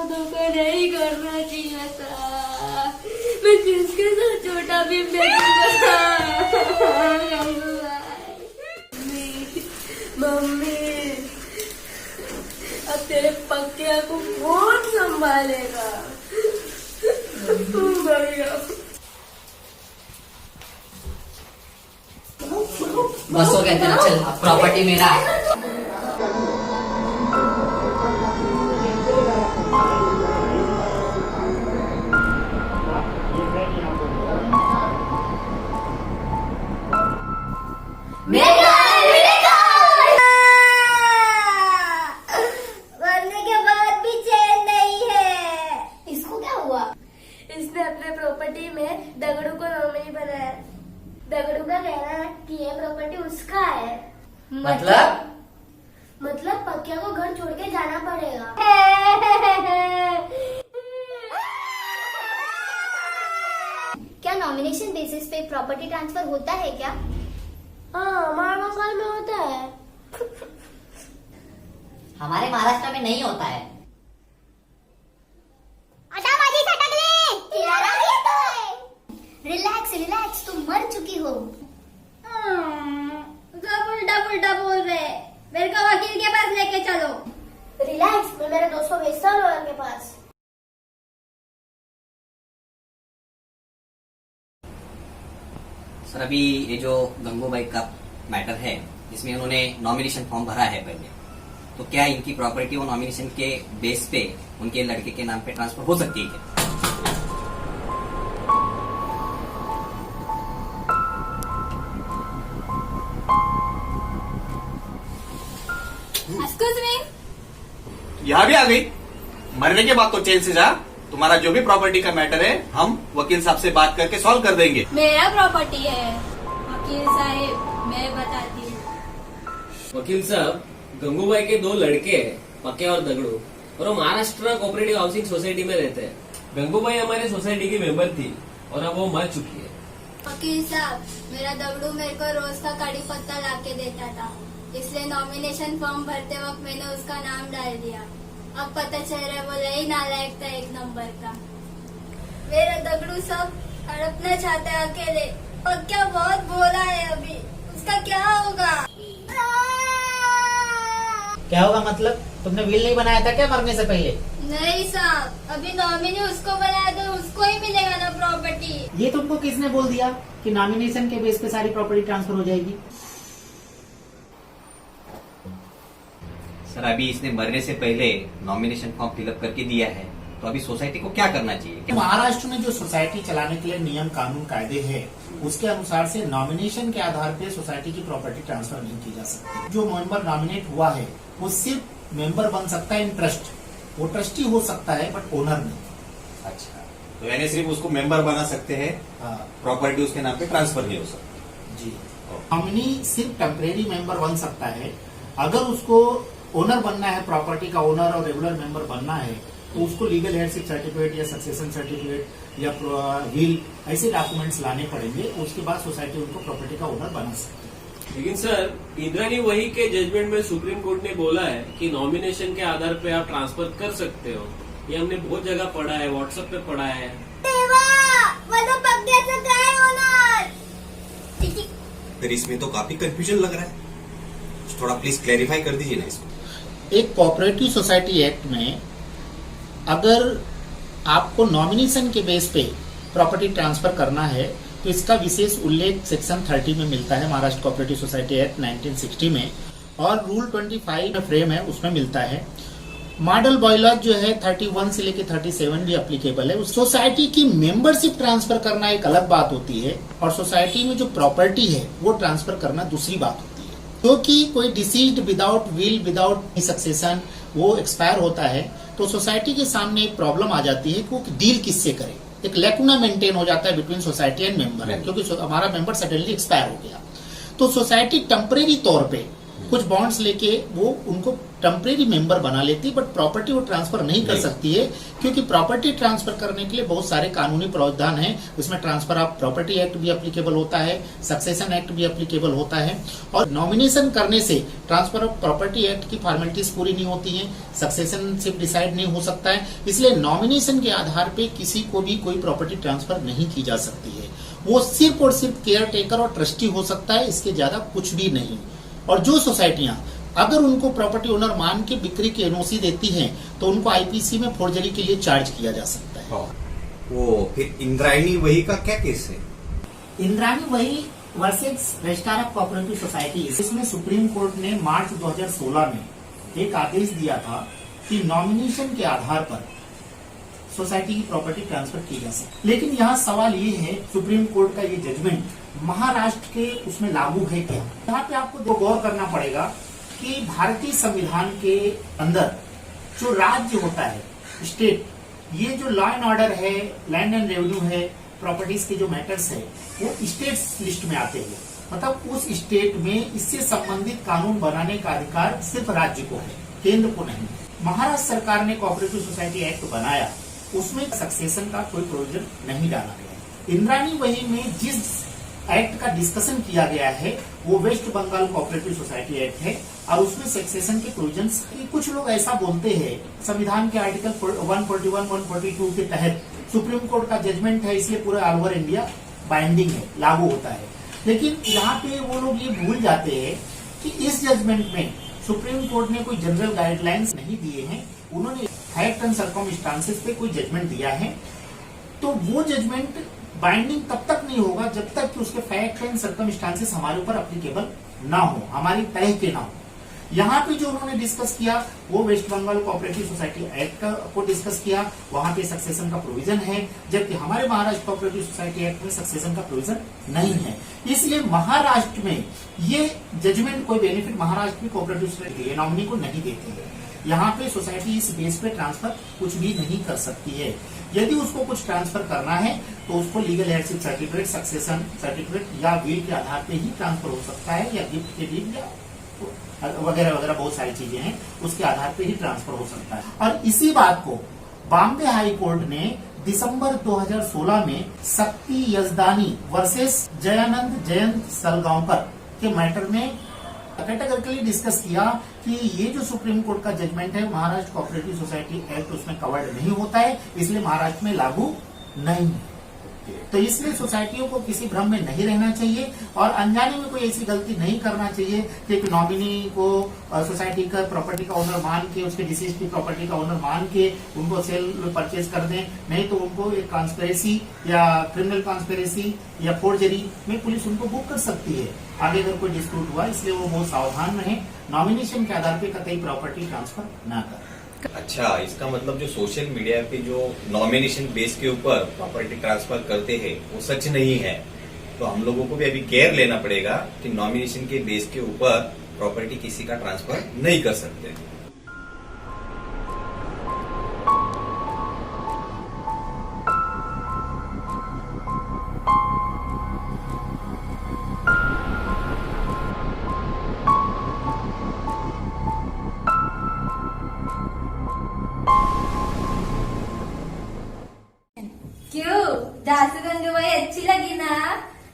धोखा नहीं करना चाहिए था। मैं किसके साथ छोटा भी देखूंगा। मम्मी अब तेरे पक्के को कौन संभालेगा। बस हो गया तेरा, चल अब प्रॉपर्टी मेरा है। मरने के बाद भी चैन नहीं है। इसको क्या हुआ? इसने अपने प्रॉपर्टी में दगड़ू को नॉमिनी बनाया। दगड़ू का कहना है कि ये प्रॉपर्टी उसका है। मतलब पक्या को घर छोड़ के जाना पड़ेगा। क्या नॉमिनेशन बेसिस पे प्रॉपर्टी ट्रांसफर होता है क्या? हाँ, हमारे मकान में होता है। हमारे महाराष्ट्र में नहीं होता है। रिलैक्स रिलैक्स, तुम मर चुकी हो। सब उल्टा पुल्टा बोल रहे। मेरे को वकील के पास लेके चलो। रिलैक्स, मैं मेरे दोस्त को भेजता हूँ लॉयर के पास। सर अभी ये जो गंगूबाई का मैटर है, इसमें उन्होंने नॉमिनेशन फॉर्म भरा है पहले, तो क्या इनकी प्रॉपर्टी वो नॉमिनेशन के बेस पे उनके लड़के के नाम पे ट्रांसफर हो सकती है क्या? Excuse me. यहाँ भी आ गई। मरने के बाद तो चैन से जा। तुम्हारा जो भी प्रॉपर्टी का मैटर है हम वकील साहब से बात करके सॉल्व कर देंगे। मेरा प्रॉपर्टी है वकील साहब, मैं बताती हूँ। वकील साहब, गंगूबाई के 2 लड़के हैं, पक्के और दगड़ू, और वो महाराष्ट्र कोऑपरेटिव हाउसिंग सोसाइटी में रहते हैं। गंगूबाई हमारी सोसाइटी की मेंबर थी और अब वो मर चुकी है। वकील साहब, मेरा दगड़ू मेरे को रोज का कड़ी पत्ता ला के देता था, इसलिए नॉमिनेशन फॉर्म भरते वक्त मैंने उसका नाम डाल दिया। अब पता चल रहा है वो यही नालायक था, 1 नंबर का। मेरा दगड़ू सब हड़पना चाहता है अकेले, और क्या बहुत बोला है अभी, उसका क्या होगा? क्या होगा मतलब? तुमने विल नहीं बनाया था क्या मरने से पहले? नहीं साहब, अभी नॉमिनी उसको बनाया तो उसको ही मिलेगा ना प्रॉपर्टी। ये तुमको किसने बोल दिया कि नॉमिनेशन के बेस पे सारी प्रॉपर्टी ट्रांसफर हो जाएगी? सर अभी इसने मरने से पहले नॉमिनेशन फॉर्म फिलअप करके दिया है, तो अभी सोसाइटी को क्या करना चाहिए? महाराष्ट्र में जो सोसाइटी चलाने के लिए नियम कानून कायदे हैं, उसके अनुसार से नॉमिनेशन के आधार पे सोसाइटी की प्रॉपर्टी ट्रांसफर नहीं की जा सकती। जो मेंबर नॉमिनेट हुआ है वो सिर्फ मेंबर बन सकता है इन ट्रस्ट। वो ट्रस्टी हो सकता है बट ओनर नहीं। अच्छा, तो यानी सिर्फ उसको मेंबर बना सकते हैं, हाँ प्रॉपर्टी उसके नाम पे ट्रांसफर नहीं हो सकती। जी, नॉमिनी सिर्फ टेम्परेरी मेंबर बन सकता है। अगर उसको ओनर बनना है, प्रॉपर्टी का ओनर और रेगुलर मेंबर बनना है, तो उसको लीगल हेयरशिप सर्टिफिकेट या सक्सेशन सर्टिफिकेट या विल ऐसे डॉक्यूमेंट्स लाने पड़ेंगे। उसके बाद सोसाइटी उनको प्रॉपर्टी का ओनर बना सकती है। लेकिन सर, इंद्रानी वही के जजमेंट में सुप्रीम कोर्ट ने बोला है कि नॉमिनेशन के आधार पे आप ट्रांसफर कर सकते हो। ये हमने बहुत जगह पढ़ा है, व्हाट्सएप पे पढ़ा है। फिर इसमें तो काफी कंफ्यूजन लग रहा है, थोड़ा प्लीज क्लैरिफाई कर दीजिए ना इसको। एक कोऑपरेटिव सोसाइटी एक्ट में अगर आपको नॉमिनेशन के बेस पे प्रॉपर्टी ट्रांसफर करना है तो इसका विशेष उल्लेख सेक्शन 30 में मिलता है महाराष्ट्र कोऑपरेटिव सोसाइटी एक्ट 1960 में, और रूल 25 में फ्रेम है उसमें मिलता है। मॉडल बायलॉज जो है 31 से लेकर 37 भी अप्लीकेबल है। उस सोसाइटी की मेंबरशिप ट्रांसफर करना एक अलग बात होती है और सोसाइटी में जो प्रॉपर्टी है वो ट्रांसफर करना दूसरी बात होती है। क्योंकि कोई deceased without will without succession वो एक्सपायर होता है तो सोसाइटी के सामने एक प्रॉब्लम आ जाती है कि वो डील किससे करे। एक लैकुना मेंटेन हो जाता है बिटवीन सोसाइटी एंड मेंबर, क्योंकि हमारा मेंबर सडनली एक्सपायर हो गया। तो सोसाइटी टेम्परेरी तौर पे कुछ बॉन्ड्स लेके वो उनको टेम्परेरी मेंबर बना लेती है, बट प्रॉपर्टी वो ट्रांसफर नहीं कर सकती है, क्योंकि प्रॉपर्टी ट्रांसफर करने के लिए बहुत सारे कानूनी प्रावधान हैं। उसमें ट्रांसफर ऑफ प्रॉपर्टी एक्ट भी एप्लीकेबल होता है, सक्सेशन एक्ट भी एप्लीकेबल होता है, और नॉमिनेशन करने से ट्रांसफर ऑफ प्रॉपर्टी एक्ट की फॉर्मेलिटीज पूरी नहीं होती हैं, सक्सेशनशिप डिसाइड नहीं हो सकता है। इसलिए नॉमिनेशन के आधार पे किसी को भी कोई प्रॉपर्टी ट्रांसफर नहीं की जा सकती है। वो सिर्फ और सिर्फ केयर टेकर और ट्रस्टी हो सकता है, इसके ज्यादा कुछ भी नहीं। और जो सोसाइटियां अगर उनको प्रॉपर्टी ओनर मान के बिक्री की एनओसी देती हैं, तो उनको आईपीसी में फोर्जरी के लिए चार्ज किया जा सकता है। वो फिर इंद्रायणी वही का क्या केस है? इंद्राणी वही versus registrar of cooperative society, इसमें सुप्रीम कोर्ट ने मार्च 2016 में एक आदेश दिया था कि नॉमिनेशन के आधार पर सोसाइटी की प्रॉपर्टी ट्रांसफर की जा सकती। लेकिन यहाँ सवाल ये है, सुप्रीम कोर्ट का ये जजमेंट महाराष्ट्र के उसमें लागू है क्या? यहाँ पे आपको गौर करना पड़ेगा कि भारतीय संविधान के अंदर जो राज्य होता है, स्टेट, ये जो लॉ एंड ऑर्डर है, लैंड एंड रेवेन्यू है, प्रॉपर्टीज के जो मैटर्स है, वो स्टेट लिस्ट में आते हैं। मतलब उस स्टेट में इससे संबंधित कानून बनाने का अधिकार सिर्फ राज्य को है, केंद्र को नहीं। महाराष्ट्र सरकार ने कोऑपरेटिव सोसाइटी एक्ट बनाया, उसमें सक्सेशन का कोई प्रोविजन नहीं डाला गया। इंद्राणी वही में जिस एक्ट का डिस्कशन किया गया है वो West Bengal cooperative society act है, और उसमें सक्सेशन के प्रोविजंस, कुछ लोग ऐसा बोलते हैं संविधान के आर्टिकल 141, 142 के तहत सुप्रीम कोर्ट का जजमेंट है, इसलिए पूरे ऑल ओवर इंडिया बाइंडिंग है, लागू होता है। लेकिन यहाँ पे वो लोग ये भूल जाते हैं कि इस जजमेंट में सुप्रीम कोर्ट ने कोई जनरल गाइडलाइंस नहीं दिए हैं, उन्होंने फैक्ट एंड सर्कमस्टांसेस पे कोई जजमेंट दिया है। तो वो जजमेंट बाइंडिंग तब तक नहीं होगा जब तक कि उसके फैक्ट एंड सर्कमस्टांसेस हमारे ऊपर एप्लीकेबल ना हो, हमारी तय के ना हो। यहाँ पे जो उन्होंने डिस्कस किया वो West Bengal cooperative society act को डिस्कस किया, वहां पे सक्सेशन का प्रोविजन है, जबकि हमारे महाराष्ट्र कोऑपरेटिव सोसाइटी एक्ट में सक्सेशन का प्रोविजन नहीं है। इसलिए महाराष्ट्र में ये जजमेंट कोई बेनिफिट महाराष्ट्र की कोऑपरेटिव सोसाइटी नॉमिनी को नहीं देती है। यहाँ पे सोसाइटी इस बेस पे ट्रांसफर कुछ भी नहीं कर सकती है। यदि उसको कुछ ट्रांसफर करना है तो उसको लीगल हेयरशिप सर्टिफिकेट, सक्सेशन सर्टिफिकेट या विल के आधार पे ही ट्रांसफर हो सकता है, या गिफ्ट के डीड या वगैरह वगैरह बहुत सारी चीजें हैं, उसके आधार पे ही ट्रांसफर हो सकता है। और इसी बात को बॉम्बे हाई कोर्ट ने दिसंबर 2016 में शक्ति यजदानी वर्सेस जयानंद जयंत सलगांवकर के मैटर में कैटेगरिकली डिस्कस किया कि ये जो सुप्रीम कोर्ट का जजमेंट है महाराष्ट्र कोऑपरेटिव सोसाइटी एक्ट उसमें कवर्ड नहीं होता है, इसलिए महाराष्ट्र में लागू नहीं है। तो इसलिए सोसाइटियों को किसी भ्रम में नहीं रहना चाहिए और अनजाने में कोई ऐसी गलती नहीं करना चाहिए कि एक नॉमिनी को सोसाइटी का प्रॉपर्टी का ओनर मान के, उसके डिसीज की प्रॉपर्टी का ओनर मान के उनको सेल परचेज कर दें, नहीं तो उनको एक कॉन्स्पिरेसी या क्रिमिनल कॉन्स्पिरेसी या फोर्जरी में पुलिस उनको बुक कर सकती है आगे अगर कोई डिस्प्यूट हुआ। इसलिए वो बहुत सावधान रहे, नॉमिनेशन के आधार पर कतई प्रॉपर्टी ट्रांसफर न करें। अच्छा, इसका मतलब जो सोशल मीडिया पे जो नॉमिनेशन बेस के ऊपर प्रॉपर्टी ट्रांसफर करते हैं वो सच नहीं है। तो हम लोगों को भी अभी केयर लेना पड़ेगा कि नॉमिनेशन के बेस के ऊपर प्रॉपर्टी किसी का ट्रांसफर नहीं कर सकते। क्यों जासू गंगूबाई अच्छी लगी ना?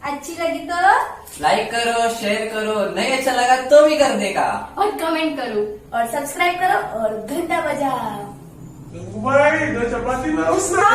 अच्छी लगी तो लाइक करो, शेयर करो, नहीं अच्छा लगा तो भी कर देगा, और कमेंट करो और सब्सक्राइब करो और घंटा बजाओ। भाई, 2 चपाती ना उसना।